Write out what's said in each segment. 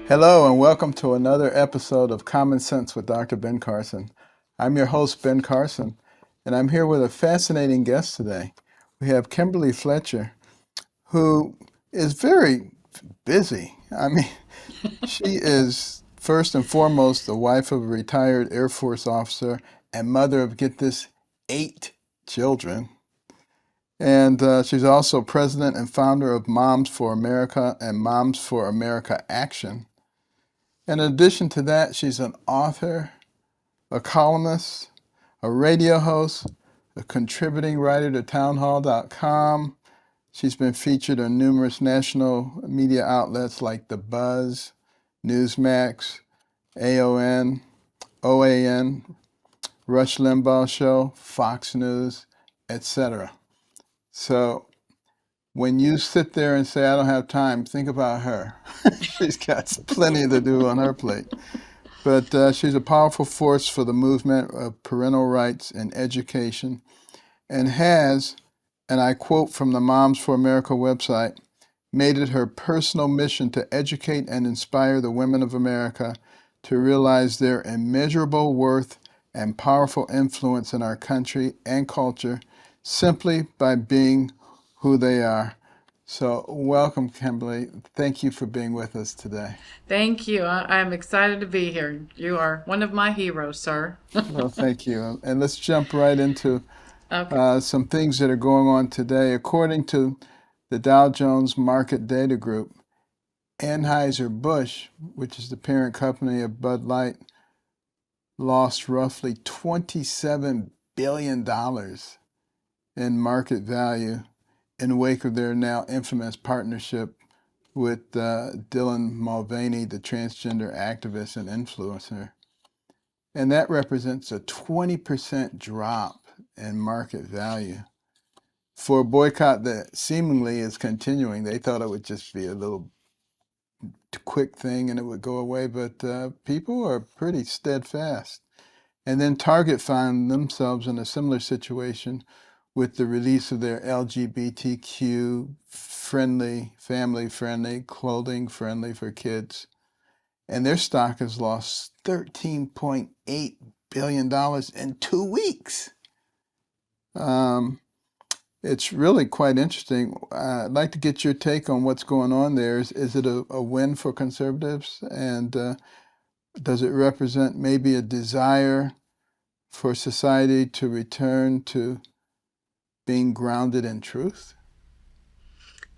Hello, and welcome to another episode of Common Sense with Dr. Ben Carson. I'm your host, Ben Carson, and I'm here with a fascinating guest today. We have Kimberly Fletcher, who is very busy. She is first and foremost the wife of a retired Air Force officer and mother of, get this, 8 children. And she's also president and founder of Moms for America and Moms for America Action. In addition to that, she's an author, a columnist, a radio host, a contributing writer to townhall.com. She's been featured on numerous national media outlets like The Buzz, Newsmax, AON, OAN, Rush Limbaugh Show, Fox News, etc. So when you sit there and say, I don't have time, think about her. She's got plenty to do on her plate. But she's a powerful force for the movement of parental rights and education and has, and I quote from the Moms for America website, made it her personal mission to educate and inspire the women of America to realize their immeasurable worth and powerful influence in our country and culture simply by being who they are. So, welcome, Kimberly. Thank you for being with us today. Thank you. I'm excited to be here. You are one of my heroes, sir. Well, thank you. And let's jump right into Okay. some things that are going on today. According to the Dow Jones Market Data Group, Anheuser-Busch, which is the parent company of Bud Light, lost roughly $27 billion in market value in wake of their now infamous partnership with Dylan Mulvaney, the transgender activist and influencer. And that represents a 20% drop in market value for a boycott that seemingly is continuing. They thought it would just be a little quick thing and it would go away, but people are pretty steadfast. And then Target found themselves in a similar situation with the release of their LGBTQ friendly, family friendly, clothing friendly for kids. And their stock has lost $13.8 billion in 2 weeks. Um, it's really quite interesting. I'd like to get your take on what's going on there. Is it a win for conservatives? And does it represent maybe a desire for society to return to being grounded in truth?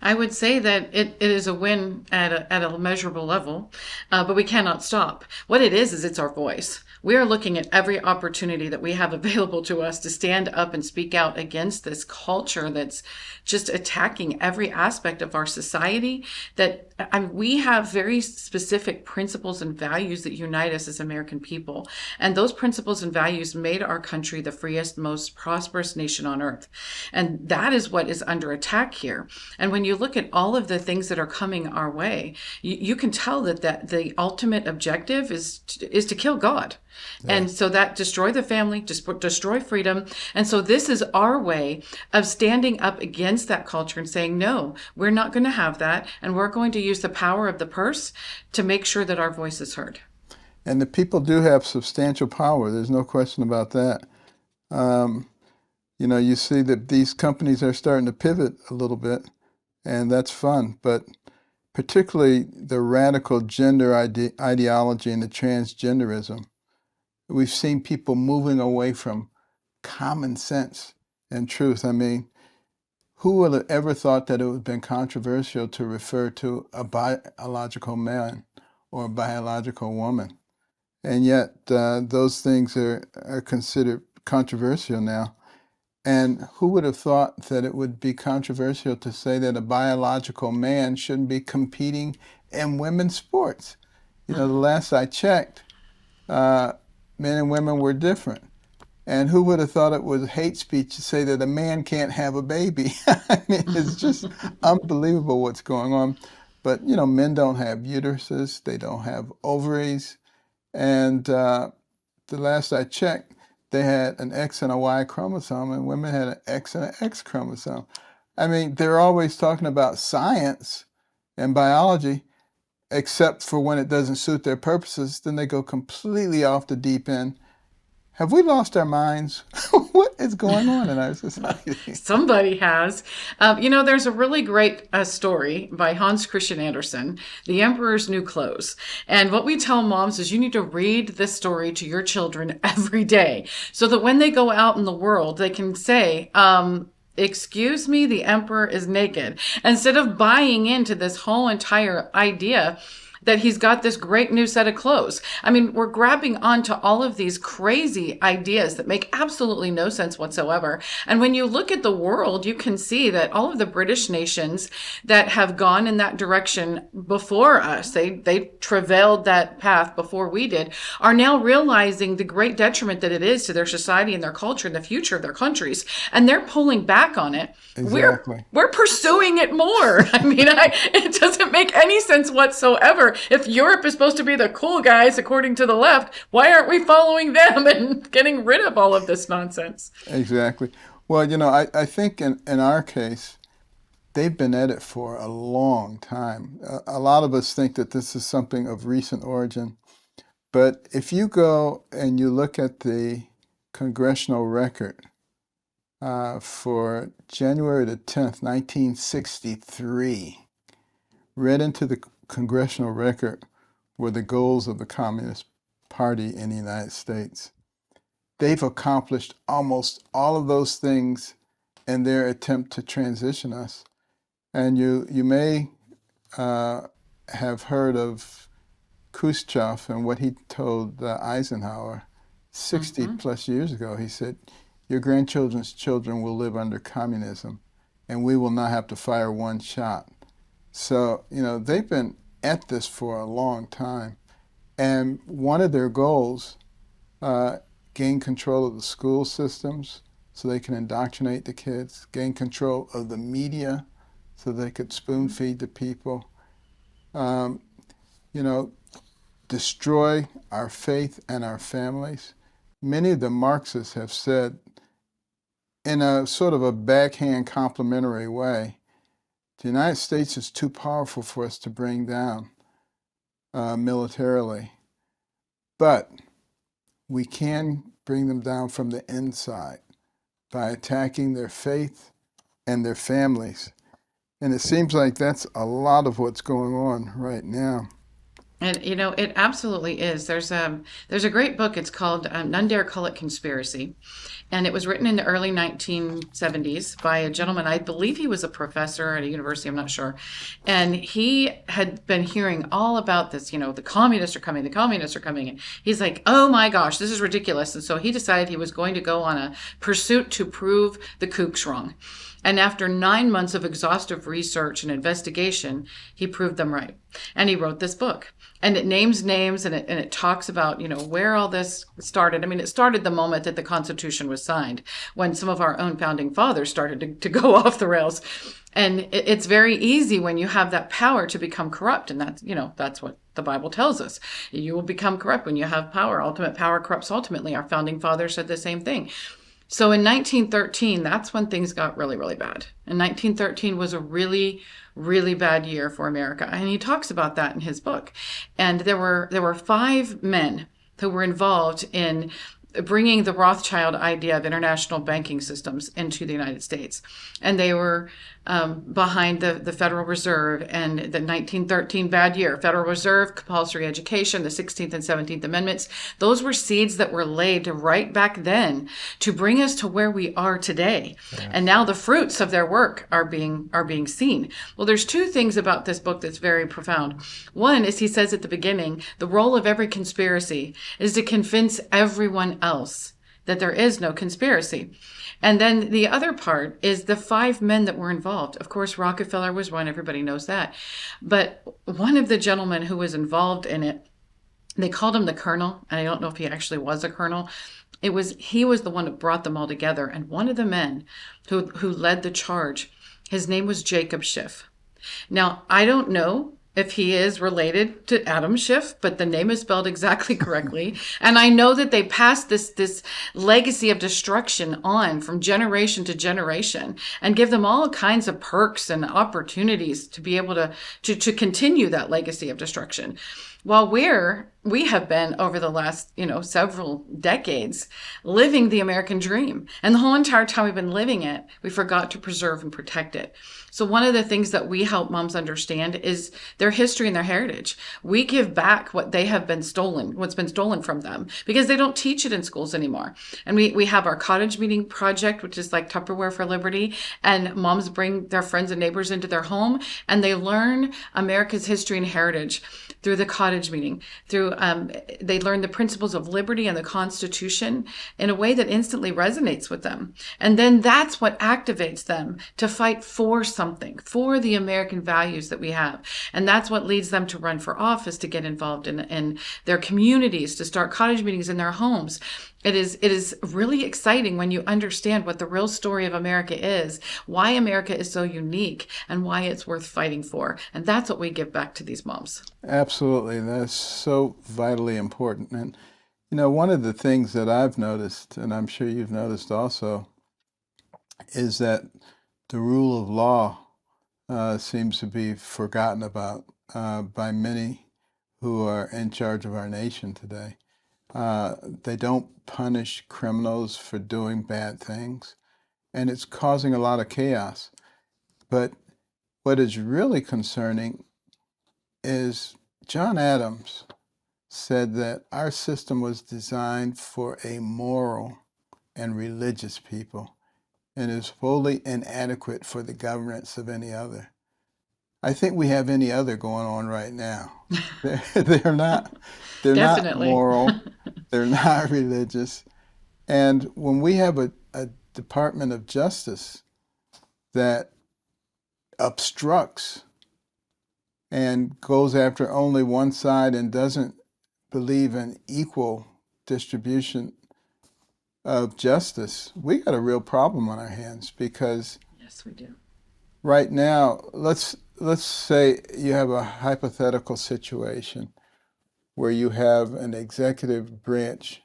I would say that it is a win at a measurable level, but we cannot stop. What it is it's our voice. We are looking at every opportunity that we have available to us to stand up and speak out against this culture that's just attacking every aspect of our society. We have very specific principles and values that unite us as American people. And those principles and values made our country the freest, most prosperous nation on earth. And that is what is under attack here. And when you look at all of the things that are coming our way, you can tell that the ultimate objective is to kill God. Yeah. And so that destroy the family, destroy freedom. And so this is our way of standing up against that culture and saying, no, we're not going to have that. And we're going to use the power of the purse to make sure that our voice is heard. And the people do have substantial power. There's no question about that. Um, you see that these companies are starting to pivot a little bit, and that's fun. But particularly the radical gender ideology and the transgenderism, we've seen people moving away from common sense and truth. I mean, who would have ever thought that it would have been controversial to refer to a biological man or a biological woman? And yet, those things are considered controversial now. And who would have thought that it would be controversial to say that a biological man shouldn't be competing in women's sports? The last I checked, uh, men and women were different. And who would have thought it was hate speech to say that a man can't have a baby? I mean, it's just unbelievable what's going on. But, men don't have uteruses, they don't have ovaries. And the last I checked, they had an X and a Y chromosome, and women had an X and an X chromosome. I mean, they're always talking about science and biology, except for when it doesn't suit their purposes, then they go completely off the deep end. Have we lost our minds? What is going on in our society? Somebody has. There's a really great story by Hans Christian Andersen, The Emperor's New Clothes. And what we tell moms is you need to read this story to your children every day so that when they go out in the world, they can say, excuse me, the emperor is naked. Instead of buying into this whole entire idea that he's got this great new set of clothes. I mean, we're grabbing onto all of these crazy ideas that make absolutely no sense whatsoever. And when you look at the world, you can see that all of the British nations that have gone in that direction before us, they travailed that path before we did, are now realizing the great detriment that it is to their society and their culture and the future of their countries. And they're pulling back on it. Exactly. We're pursuing it more. I mean, it doesn't make any sense whatsoever. If Europe is supposed to be the cool guys, according to the left, why aren't we following them and getting rid of all of this nonsense? Exactly. Well, I think in our case, they've been at it for a long time. A lot of us think that this is something of recent origin. But if you go and you look at the congressional record for January the 10th, 1963, read into the congressional record were the goals of the Communist Party in the United States. They've accomplished almost all of those things in their attempt to transition us. And you may have heard of Khrushchev and what he told Eisenhower 60 plus years ago. He said, your grandchildren's children will live under communism, and we will not have to fire one shot. So, they've been at this for a long time. And one of their goals, gain control of the school systems so they can indoctrinate the kids, gain control of the media so they could spoon feed the people, destroy our faith and our families. Many of the Marxists have said, in a sort of a backhand complimentary way, the United States is too powerful for us to bring down militarily, but we can bring them down from the inside by attacking their faith and their families. And it seems like that's a lot of what's going on right now. And it absolutely is. There's a great book. It's called None Dare Call It Conspiracy, and it was written in the early 1970s by a gentleman. I believe he was a professor at a university. I'm not sure, and he had been hearing all about this. The communists are coming. The communists are coming, and he's like, "Oh my gosh, this is ridiculous!" And so he decided he was going to go on a pursuit to prove the kooks wrong. And after 9 months of exhaustive research and investigation, he proved them right. And he wrote this book. And it names names and it talks about, where all this started. I mean, it started the moment that the Constitution was signed, when some of our own founding fathers started to go off the rails. And it's very easy when you have that power to become corrupt. And that's what the Bible tells us. You will become corrupt when you have power. Ultimate power corrupts ultimately. Our founding fathers said the same thing. So in 1913, that's when things got really, really bad. And 1913 was a really, really bad year for America. And he talks about that in his book. And there were 5 men who were involved in bringing the Rothschild idea of international banking systems into the United States. And they were behind the Federal Reserve and the 1913 bad year. Federal Reserve, compulsory education, the 16th and 17th Amendments. Those were seeds that were laid right back then to bring us to where we are today. Yeah. And now the fruits of their work are being seen. Well, there's 2 things about this book that's very profound. One is, he says at the beginning, the role of every conspiracy is to convince everyone else that there is no conspiracy. And then the other part is the 5 men that were involved. Of course, Rockefeller was one. Everybody knows that. But one of the gentlemen who was involved in it, they called him the Colonel. And I don't know if he actually was a colonel. He was the one who brought them all together. And one of the men who led the charge, his name was Jacob Schiff. Now, I don't know if he is related to Adam Schiff, but the name is spelled exactly correctly. And I know that they passed this legacy of destruction on from generation to generation and give them all kinds of perks and opportunities to be able to continue that legacy of destruction. While we have been over the last, several decades living the American dream. And the whole entire time we've been living it, we forgot to preserve and protect it. So one of the things that we help moms understand is their history and their heritage. We give back what they have been stolen, what's been stolen from them, because they don't teach it in schools anymore. And we have our cottage meeting project, which is like Tupperware for Liberty. And moms bring their friends and neighbors into their home and they learn America's history and heritage through the cottage meeting, they learn the principles of liberty and the Constitution in a way that instantly resonates with them. And then that's what activates them to fight for something, for the American values that we have. And that's what leads them to run for office, to get involved in their communities, to start cottage meetings in their homes. It is really exciting when you understand what the real story of America is, why America is so unique, and why it's worth fighting for. And that's what we give back to these moms. Absolutely. That's so vitally important. And, one of the things that I've noticed, and I'm sure you've noticed also, is that the rule of law seems to be forgotten about by many who are in charge of our nation today. They don't punish criminals for doing bad things, and it's causing a lot of chaos. But what is really concerning is John Adams said that our system was designed for a moral and religious people and is wholly inadequate for the governance of any other. I think we have any other going on right now. They're not Definitely. moral, they're not religious. And when we have a Department of Justice that obstructs and goes after only one side and doesn't believe in equal distribution of justice, we got a real problem on our hands, because Yes, we do. right now, let's say you have a hypothetical situation where you have an executive branch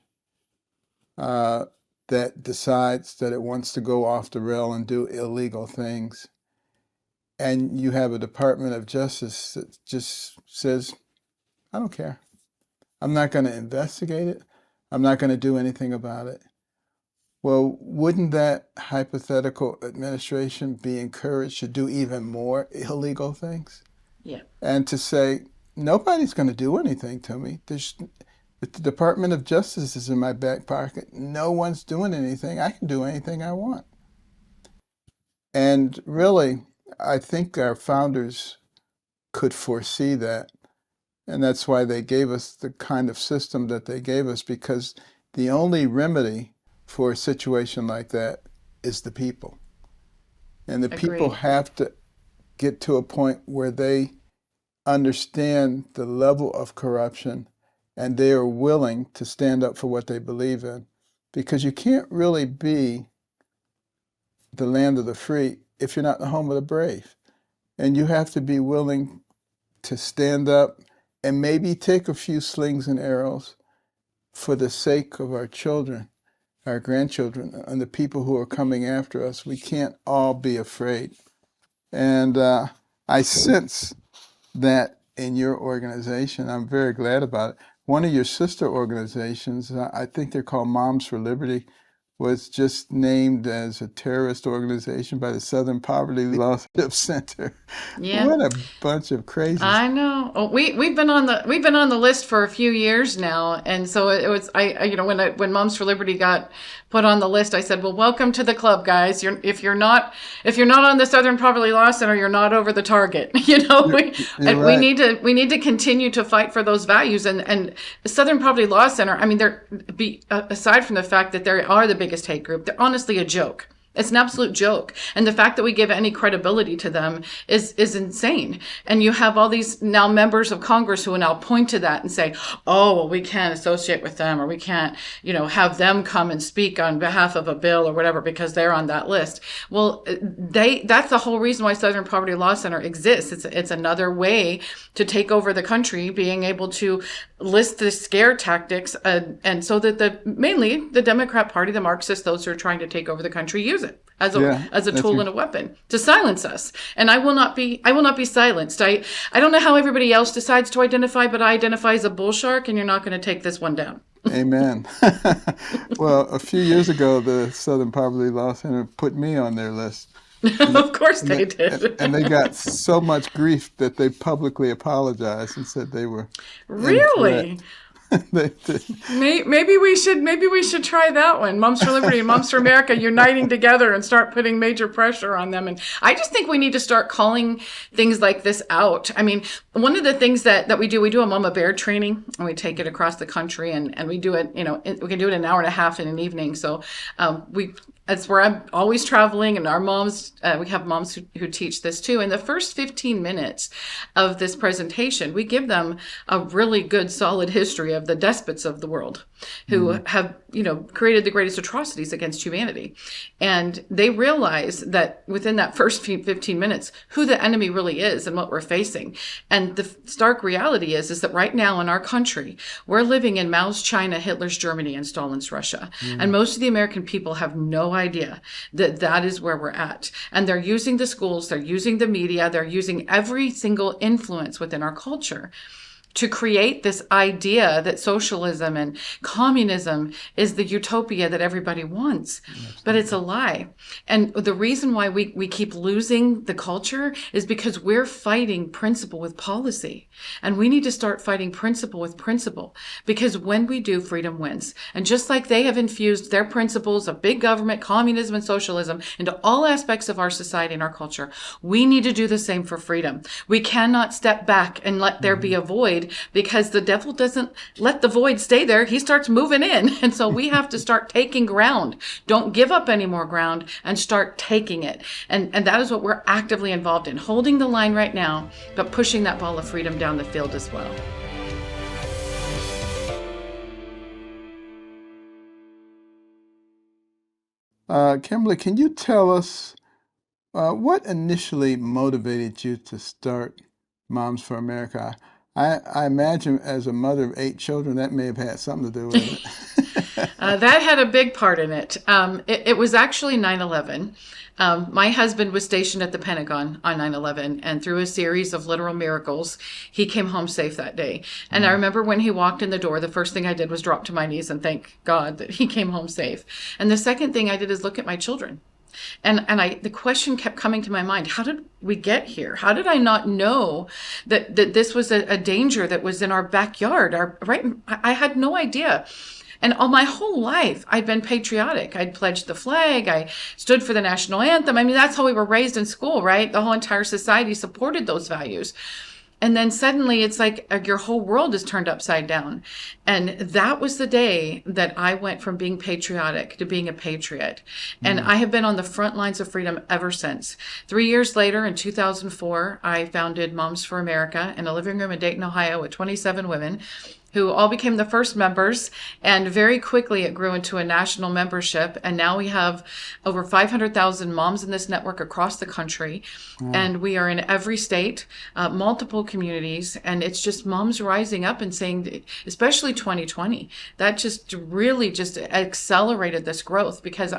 that decides that it wants to go off the rail and do illegal things. And you have a Department of Justice that just says, I don't care. I'm not going to investigate it. I'm not going to do anything about it. Well, wouldn't that hypothetical administration be encouraged to do even more illegal things? Yeah. And to say, nobody's going to do anything to me. If the Department of Justice is in my back pocket, no one's doing anything. I can do anything I want. And really, I think our founders could foresee that. And that's why they gave us the kind of system that they gave us, because the only remedy for a situation like that is the people. And the people Agreed. have to get to a point where they understand the level of corruption and they are willing to stand up for what they believe in. Because you can't really be the land of the free if you're not the home of the brave. And you have to be willing to stand up and maybe take a few slings and arrows for the sake of our children, our grandchildren, and the people who are coming after us. We can't all be afraid. And I sense that in your organization. I'm very glad about it. One of your sister organizations, I think they're called Moms for Liberty, was just named as a terrorist organization by the Southern Poverty Law Center. Yeah. What a bunch of crazies. I know. Oh, we've been on the list for a few years now, and so it was when Moms for Liberty got put on the list, I said, "Well, welcome to the club, guys. If you're not on the Southern Poverty Law Center, you're not over the target." You're right. We need to continue to fight for those values. And the Southern Poverty Law Center, I mean, aside from the fact that they are the biggest hate group, they're honestly a joke. It's an absolute joke. And the fact that we give any credibility to them is insane. And you have all these now members of Congress who will now point to that and say, oh, well, we can't associate with them, or we can't, have them come and speak on behalf of a bill or whatever because they're on that list. Well, that's the whole reason why Southern Poverty Law Center exists. It's another way to take over the country, being able to list the scare tactics, and so that mainly the Democrat Party, the Marxists, those who are trying to take over the country, use it as a tool and a weapon to silence us. And I will not be silenced. I don't know how everybody else decides to identify, but I identify as a bull shark, and you're not going to take this one down. Amen. Well, a few years ago, the Southern Poverty Law Center put me on their list. Of course they did. And they got so much grief that they publicly apologized and said they were really. They did. Maybe we should try that one. Moms for Liberty and Moms for America uniting together and start putting major pressure on them. And I just think we need to start calling things like this out. I mean, one of the things that we do a Mama Bear training, and we take it across the country, and we do it, we can do it an hour and a half in an evening. So that's where I'm always traveling, and our moms, we have moms who teach this too. In the first 15 minutes of this presentation, we give them a really good, solid history of the despots of the world who have, created the greatest atrocities against humanity. And they realize that within that first 15 minutes, who the enemy really is and what we're facing. And the stark reality is that right now in our country, we're living in Mao's China, Hitler's Germany, and Stalin's Russia. And most of the American people have no idea that is where we're at. And they're using the schools, they're using the media, they're using every single influence within our culture to create this idea that socialism and communism is the utopia that everybody wants. But it's a lie. And the reason why we keep losing the culture is because we're fighting principle with policy. And we need to start fighting principle with principle, because when we do, freedom wins. And just like they have infused their principles of big government, communism, and socialism into all aspects of our society and our culture, we need to do the same for freedom. We cannot step back and let there be a void, because the devil doesn't let the void stay there. He starts moving in. And so we have to start taking ground. Don't give up any more ground, and start taking it. And that is what we're actively involved in, holding the line right now, but pushing that ball of freedom down the field as well. Kimberly, can you tell us what initially motivated you to start Moms for America? I imagine as a mother of 8 children, that may have had something to do with it. That had a big part in it. It was actually 9/11. My husband was stationed at the Pentagon on 9/11, and through a series of literal miracles, he came home safe that day. And I remember when he walked in the door, the first thing I did was drop to my knees and thank God that he came home safe. And the second thing I did is look at my children. And the question kept coming to my mind: how did we get here? How did I not know that this was a danger that was in our backyard? I had no idea. And all my whole life, I'd been patriotic. I'd pledged the flag. I stood for the national anthem. I mean, that's how we were raised in school, right? The whole entire society supported those values. And then suddenly it's like your whole world is turned upside down. And that was the day that I went from being patriotic to being a patriot. And I have been on the front lines of freedom ever since. 3 years later, in 2004, I founded Moms for America in a living room in Dayton, Ohio with 27 women who all became the first members. And very quickly it grew into a national membership. And now we have over 500,000 moms in this network across the country. And we are in every state, multiple communities. And it's just moms rising up and saying, especially 2020, that just really just accelerated this growth. Because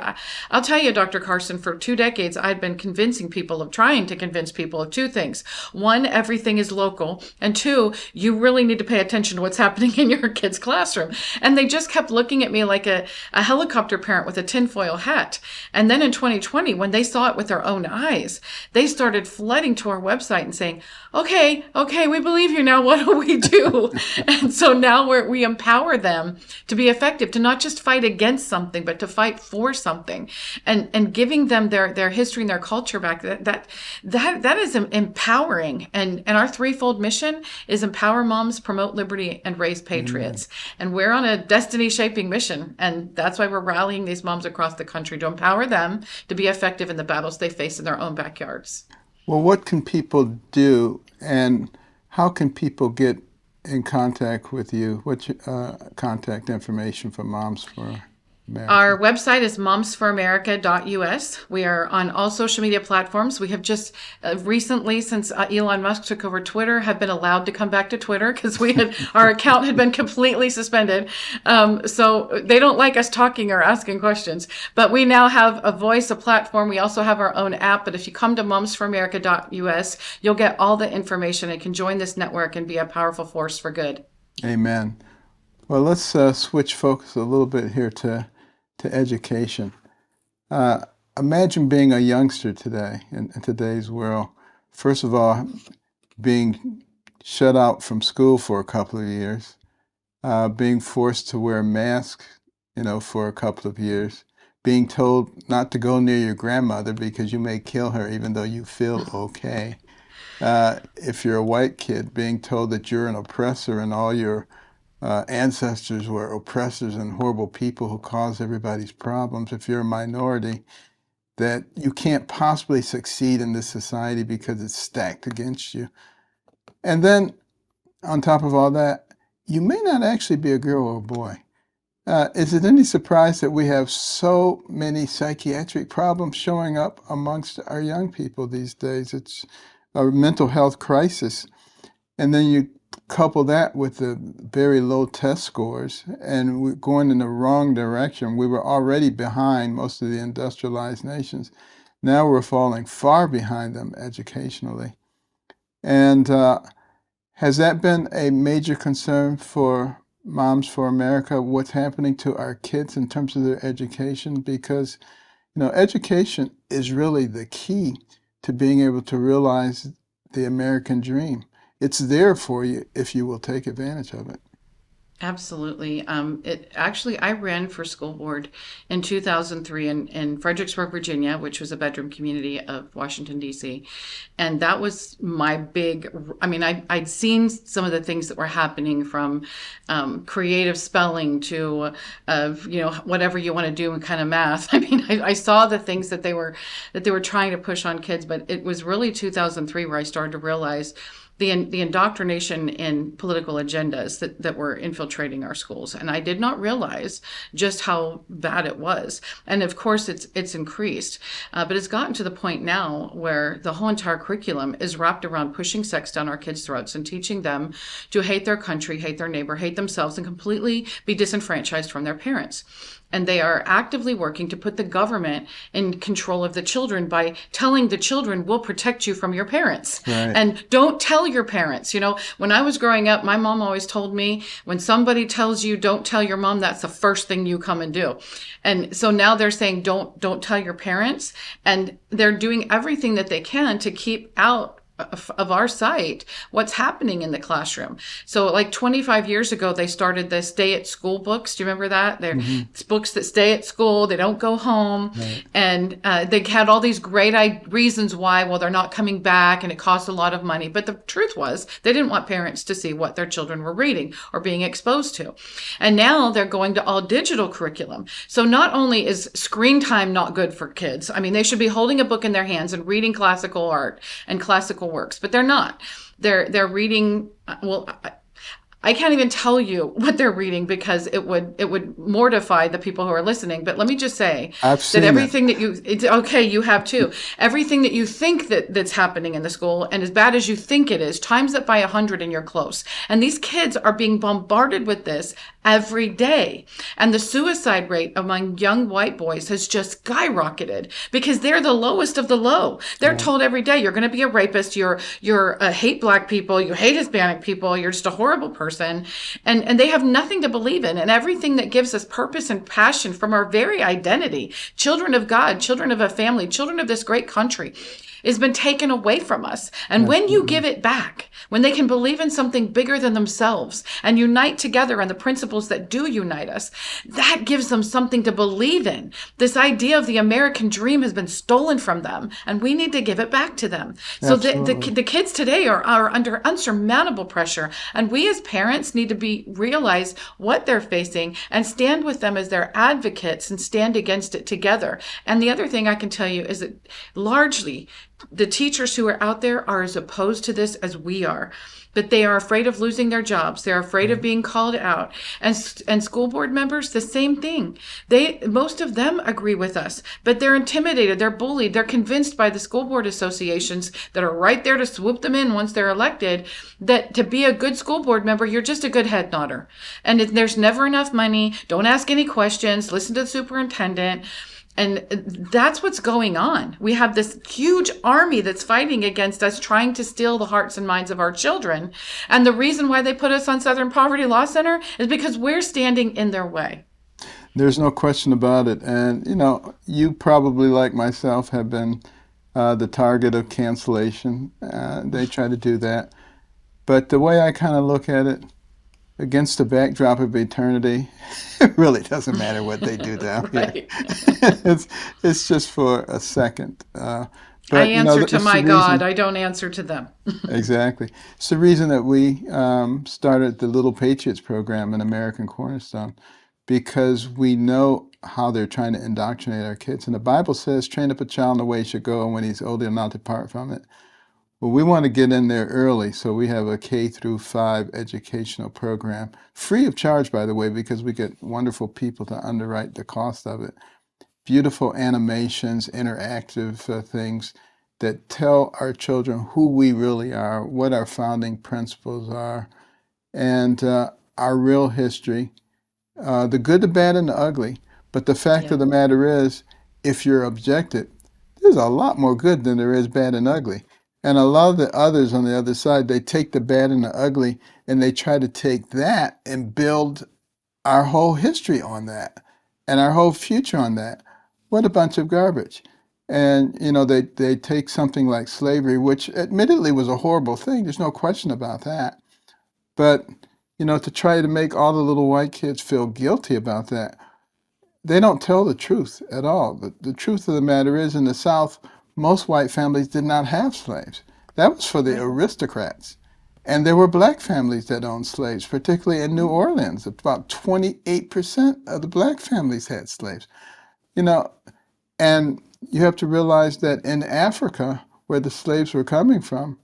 I'll tell you, Dr. Carson, for 2 decades, I'd been trying to convince people of 2 things. 1, everything is local. And 2, you really need to pay attention to what's happening in your kid's classroom. And they just kept looking at me like a helicopter parent with a tinfoil hat. And then in 2020, when they saw it with their own eyes, they started flooding to our website and saying, okay, we believe you now. What do we do? And so now we empower them to be effective, to not just fight against something, but to fight for something, and giving them their history and their culture back. That is empowering. And our threefold mission is empower moms, promote liberty, and raise raise patriots. And we're on a destiny-shaping mission. And that's why we're rallying these moms across the country to empower them to be effective in the battles they face in their own backyards. Well, what can people do, and how can people get in contact with you? What's your contact information for Moms for America? Our website is momsforamerica.us. We are on all social media platforms. We have just recently, since Elon Musk took over Twitter, have been allowed to come back to Twitter because our account had been completely suspended. So they don't like us talking or asking questions. But we now have a voice, a platform. We also have our own app. But if you come to momsforamerica.us, you'll get all the information and can join this network and be a powerful force for good. Amen. Well, let's switch focus a little bit here to education. Imagine being a youngster today in today's world. First of all, being shut out from school for a couple of years, being forced to wear masks, for a couple of years, being told not to go near your grandmother because you may kill her even though you feel okay. If you're a white kid, being told that you're an oppressor and all your ancestors were oppressors and horrible people who caused everybody's problems. If you're a minority, that you can't possibly succeed in this society because it's stacked against you. And then, on top of all that, you may not actually be a girl or a boy. Is it any surprise that we have so many psychiatric problems showing up amongst our young people these days? It's a mental health crisis. And then you couple that with the very low test scores, and we're going in the wrong direction. We were already behind most of the industrialized nations. Now we're falling far behind them educationally. And has that been a major concern for Moms for America, what's happening to our kids in terms of their education? Because, education is really the key to being able to realize the American dream. It's there for you if you will take advantage of it. Absolutely. I ran for school board in 2003 in Fredericksburg, Virginia, which was a bedroom community of Washington, D.C. And that was my I'd seen some of the things that were happening, from creative spelling to, whatever you want to do in kind of math. I saw the things that they were trying to push on kids, but it was really 2003 where I started to realize the indoctrination in political agendas that were infiltrating our schools. And I did not realize just how bad it was. And of course, it's increased. But it's gotten to the point now where the whole entire curriculum is wrapped around pushing sex down our kids' throats and teaching them to hate their country, hate their neighbor, hate themselves, and completely be disenfranchised from their parents. And they are actively working to put the government in control of the children by telling the children, we'll protect you from your parents. Right. And don't tell your parents. When I was growing up, my mom always told me, when somebody tells you don't tell your mom, that's the first thing you come and do. And so now they're saying, don't tell your parents. And they're doing everything that they can to keep out of our sight what's happening in the classroom. So like 25 years ago, they started the stay at school books. Do you remember that? They're books that stay at school. They don't go home. Right. And they had all these great reasons why, well, they're not coming back and it costs a lot of money. But the truth was they didn't want parents to see what their children were reading or being exposed to. And now they're going to all digital curriculum. So not only is screen time not good for kids, they should be holding a book in their hands and reading classical art and classical works, but they're not. They're reading, I can't even tell you what they're reading because it would mortify the people who are listening. But let me just say that everything that you have too. Everything that you think that's happening in the school, and as bad as you think it is, times it by 100 and you're close. And these kids are being bombarded with this every day. And the suicide rate among young white boys has just skyrocketed because they're the lowest of the low. They're told every day, you're going to be a rapist, you're hate black people, you hate Hispanic people, you're just a horrible person. And they have nothing to believe in. And everything that gives us purpose and passion from our very identity, children of God, children of a family, children of this great country, has been taken away from us. And when you give it back, when they can believe in something bigger than themselves and unite together on the principle principles that do unite us. That gives them something to believe in. This idea of the American dream has been stolen from them, and we need to give it back to them. So the kids today are under unsurmountable pressure, and we as parents need to realize what they're facing and stand with them as their advocates and stand against it together. And the other thing I can tell you is that largely the teachers who are out there are as opposed to this as we are. But they are afraid of losing their jobs. They're afraid of being called out. And school board members, the same thing. Most of them agree with us, but they're intimidated. They're bullied. They're convinced by the school board associations that are right there to swoop them in once they're elected, that to be a good school board member, you're just a good head nodder. And there's never enough money. Don't ask any questions. Listen to the superintendent. And that's what's going on. We have this huge army that's fighting against us, trying to steal the hearts and minds of our children. And the reason why they put us on Southern Poverty Law Center is because we're standing in their way. There's no question about it. And, you probably, like myself, have been the target of cancellation. They try to do that. But the way I kind of look at it, against the backdrop of eternity, it really doesn't matter what they do down here. It's just for a second. But, I answer to my God. I don't answer to them. Exactly. It's the reason that we started the Little Patriots program in American Cornerstone, because we know how they're trying to indoctrinate our kids. And the Bible says, train up a child in the way he should go, and when he's old, he'll not depart from it. Well, we want to get in there early, so we have a K through 5 educational program, free of charge, by the way, because we get wonderful people to underwrite the cost of it. Beautiful animations, interactive things that tell our children who we really are, what our founding principles are, and our real history, the good, the bad, and the ugly. But the fact of the matter is, if you're objective, there's a lot more good than there is bad and ugly. And a lot of the others on the other side, they take the bad and the ugly and they try to take that and build our whole history on that and our whole future on that. What a bunch of garbage. And, they take something like slavery, which admittedly was a horrible thing. There's no question about that. But, to try to make all the little white kids feel guilty about that, they don't tell the truth at all. The truth of the matter is, in the South, most white families did not have slaves. That was for the aristocrats. And there were black families that owned slaves, particularly in New Orleans. About 28% of the black families had slaves. And you have to realize that in Africa, where the slaves were coming from,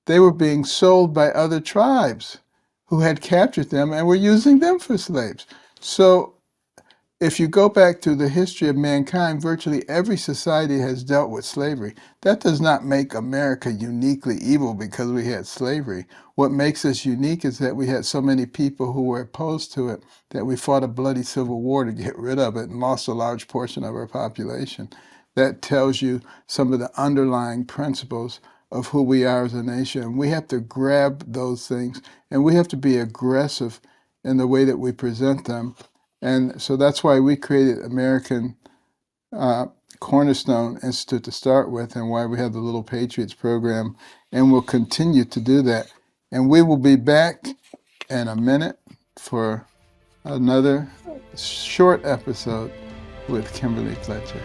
they were being sold by other tribes who had captured them and were using them for slaves. So if you go back to the history of mankind, virtually every society has dealt with slavery. That does not make America uniquely evil because we had slavery. What makes us unique is that we had so many people who were opposed to it that we fought a bloody civil war to get rid of it and lost a large portion of our population. That tells you some of the underlying principles of who we are as a nation. We have to grab those things, and we have to be aggressive in the way that we present them. And so that's why we created American Cornerstone Institute to start with, and why we have the Little Patriots program, and we'll continue to do that. And we will be back in a minute for another short episode with Kimberly Fletcher.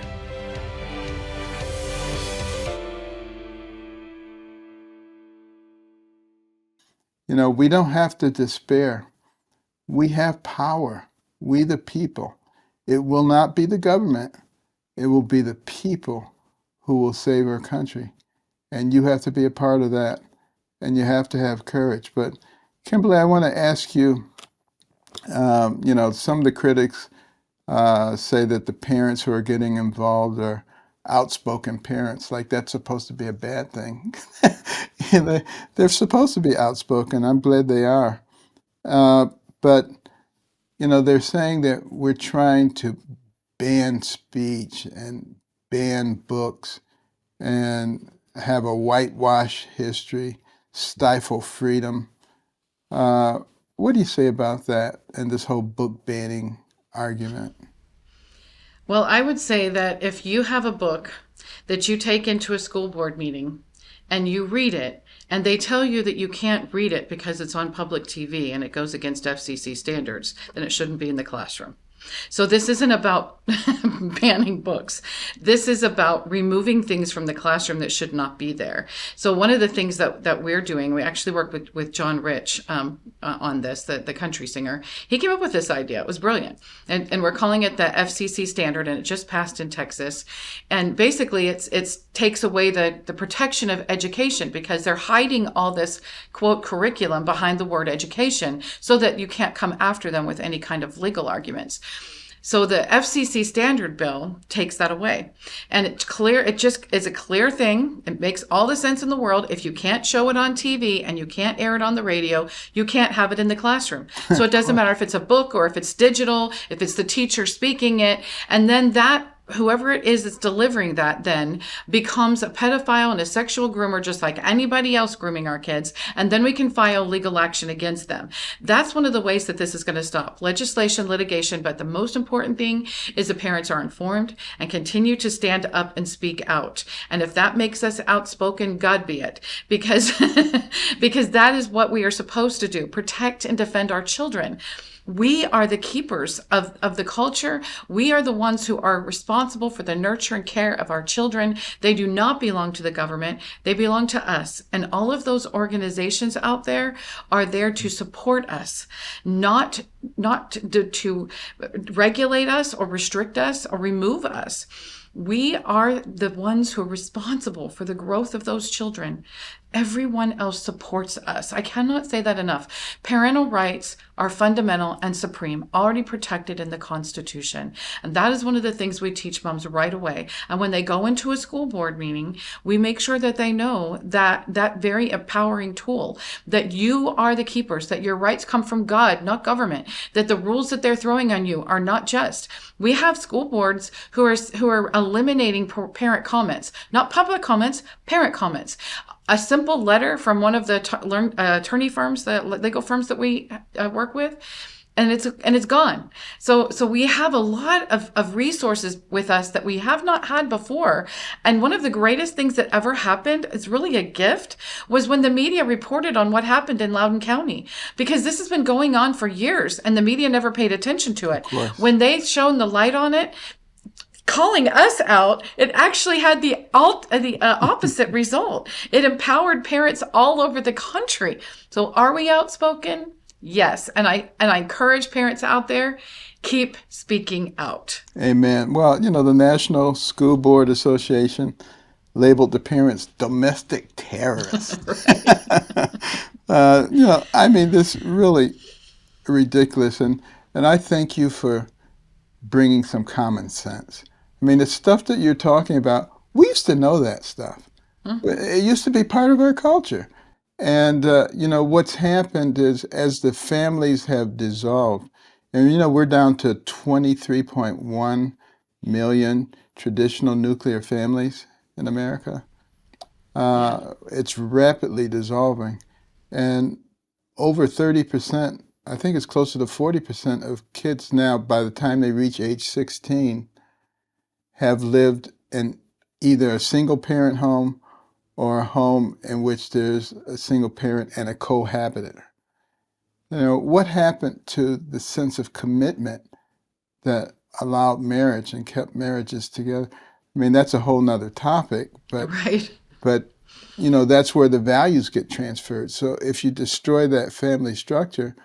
We don't have to despair. We have power. We the people. It will not be the government. It will be the people who will save our country. And you have to be a part of that. And you have to have courage. But Kimberly, I want to ask you, some of the critics say that the parents who are getting involved are outspoken parents, like that's supposed to be a bad thing. They're supposed to be outspoken. I'm glad they are. But they're saying that we're trying to ban speech and ban books and have a whitewash history, stifle freedom. What do you say about that and this whole book banning argument? Well, I would say that if you have a book that you take into a school board meeting and you read it and they tell you that you can't read it because it's on public TV and it goes against FCC standards, then it shouldn't be in the classroom. So this isn't about banning books. This is about removing things from the classroom that should not be there. So one of the things that we're doing, we actually work with John Rich on this, the country singer. He came up with this idea. It was brilliant. And we're calling it the FCC standard, and it just passed in Texas. And basically it takes away the protection of education, because they're hiding all this, quote, curriculum behind the word education so that you can't come after them with any kind of legal arguments. So the FCC standard bill takes that away. And it's clear, it just is a clear thing. It makes all the sense in the world. If you can't show it on TV and you can't air it on the radio, you can't have it in the classroom. So it doesn't matter if it's a book or if it's digital, if it's the teacher speaking it. And then that whoever it is that's delivering that then becomes a pedophile and a sexual groomer, just like anybody else grooming our kids. And then we can file legal action against them. That's one of the ways that this is going to stop. Legislation, litigation, but the most important thing is the parents are informed and continue to stand up and speak out. And if that makes us outspoken, God be it, because because that is what we are supposed to do, protect and defend our children. We are the keepers of the culture. We are the ones who are responsible for the nurture and care of our children. They do not belong to the government. They belong to us. And all of those organizations out there are there to support us, not to regulate us or restrict us or remove us. We are the ones who are responsible for the growth of those children. Everyone else supports us. I cannot say that enough. Parental rights are fundamental and supreme, already protected in the Constitution. And that is one of the things we teach moms right away. And when they go into a school board meeting, we make sure that they know that very empowering tool, that you are the keepers, that your rights come from God, not government, that the rules that they're throwing on you are not just. We have school boards who are eliminating parent comments, not public comments, parent comments. A simple letter from one of the attorney firms, the legal firms that we work with, and it's gone. So we have a lot of resources with us that we have not had before. And one of the greatest things that ever happened, is really a gift, was when the media reported on what happened in Loudoun County, because this has been going on for years and the media never paid attention to it. When they shone the light on it, calling us out, it actually had the opposite result. It empowered parents all over the country. So are we outspoken? Yes. And I encourage parents out there, keep speaking out. Amen. Well, the National School Board Association labeled the parents domestic terrorists. This really ridiculous. And I thank you for bringing some common sense. The stuff that you're talking about, we used to know that stuff. Mm-hmm. It used to be part of our culture. And, what's happened is, as the families have dissolved, and, we're down to 23.1 million traditional nuclear families in America. It's rapidly dissolving. And over 30%, I think it's closer to 40% of kids now, by the time they reach age 16, have lived in either a single parent home or a home in which there's a single parent and a cohabiter. What happened to the sense of commitment that allowed marriage and kept marriages together? That's a whole nother topic, but right. But that's where the values get transferred. So if you destroy that family structure,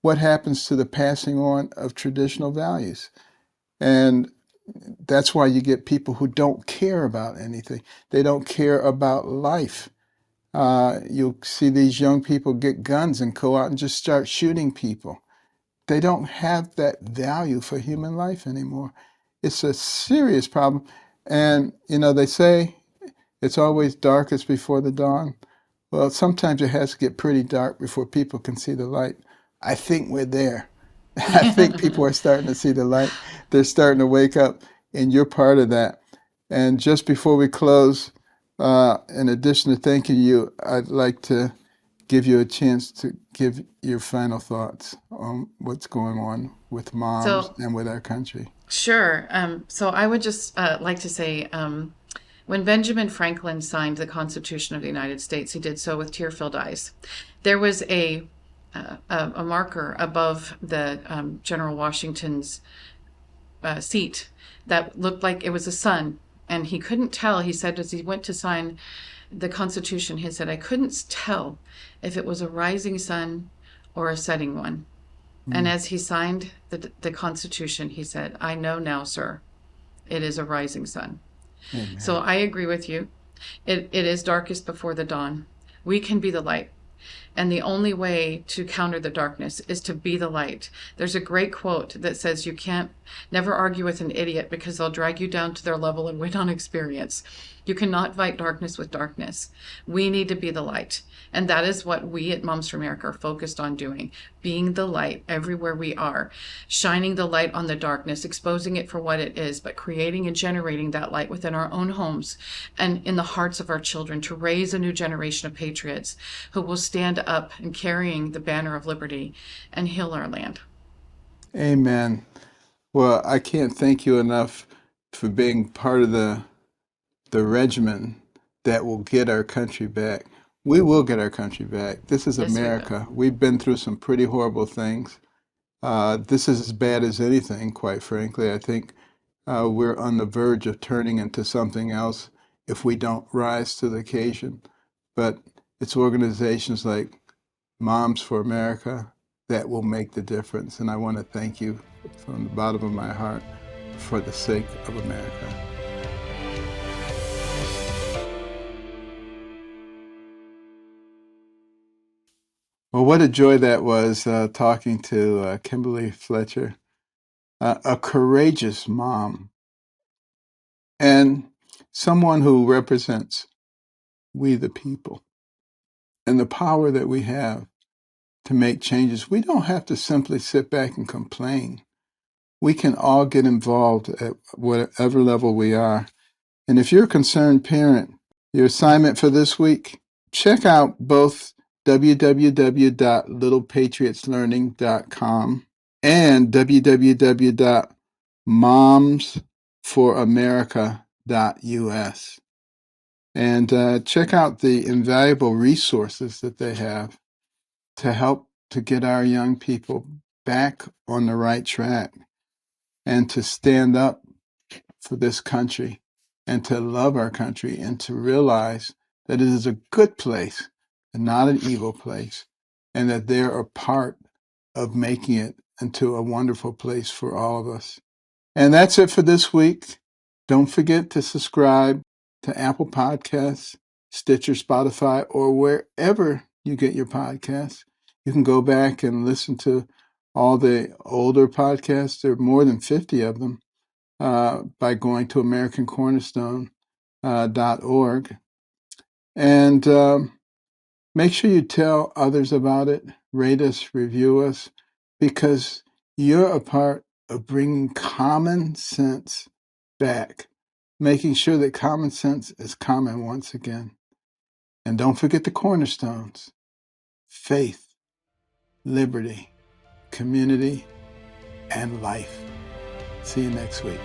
what happens to the passing on of traditional values? And that's why you get people who don't care about anything. They don't care about life. You'll see these young people get guns and go out and just start shooting people. They don't have that value for human life anymore. It's a serious problem. And, they say it's always darkest before the dawn. Well, sometimes it has to get pretty dark before people can see the light. I think we're there. I think people are starting to see the light. They're starting to wake up, and you're part of that. And just before we close, in addition to thanking you, I'd like to give you a chance to give your final thoughts on what's going on with moms and with our country. Sure. So I would just like to say, When Benjamin Franklin signed the Constitution of the United States, he did so with tear-filled eyes. There was a marker above the General Washington's seat that looked like it was a sun, and he couldn't tell. He said as he went to sign the Constitution, he said, "I couldn't tell if it was a rising sun or a setting one." And as he signed the Constitution, he said, "I know now, sir, it is a rising sun." Amen. So I agree with you. It is darkest before the dawn. We can be the light. And the only way to counter the darkness is to be the light. There's a great quote that says you can't never argue with an idiot because they'll drag you down to their level and win on experience. You cannot fight darkness with darkness. We need to be the light. And that is what we at Moms for America are focused on doing, being the light everywhere we are, shining the light on the darkness, exposing it for what it is, but creating and generating that light within our own homes and in the hearts of our children to raise a new generation of patriots who will stand up and carrying the banner of liberty and heal our land. Amen. Well, I can't thank you enough for being part of the regimen that will get our country back. We will get our country back. This is Yes, we will. America. We've been through some pretty horrible things. This is as bad as anything, quite frankly. I think we're on the verge of turning into something else if we don't rise to the occasion. But it's organizations like Moms for America that will make the difference. And I want to thank you from the bottom of my heart for the sake of America. Well, what a joy that was talking to Kimberly Fletcher, a courageous mom, and someone who represents we the people and the power that we have to make changes. We don't have to simply sit back and complain. We can all get involved at whatever level we are. And if you're a concerned parent, your assignment for this week, check out both www.littlepatriotslearning.com and www.momsforamerica.us. And check out the invaluable resources that they have to help to get our young people back on the right track and to stand up for this country and to love our country and to realize that it is a good place and not an evil place, and that they're a part of making it into a wonderful place for all of us. And that's it for this week. Don't forget to subscribe to Apple Podcasts, Stitcher, Spotify, or wherever you get your podcasts. You can go back and listen to all the older podcasts. There are more than 50 of them by going to AmericanCornerstone.org. And make sure you tell others about it, rate us, review us, because you're a part of bringing common sense back, making sure that common sense is common once again. And don't forget the cornerstones: faith, liberty, community, and life. See you next week.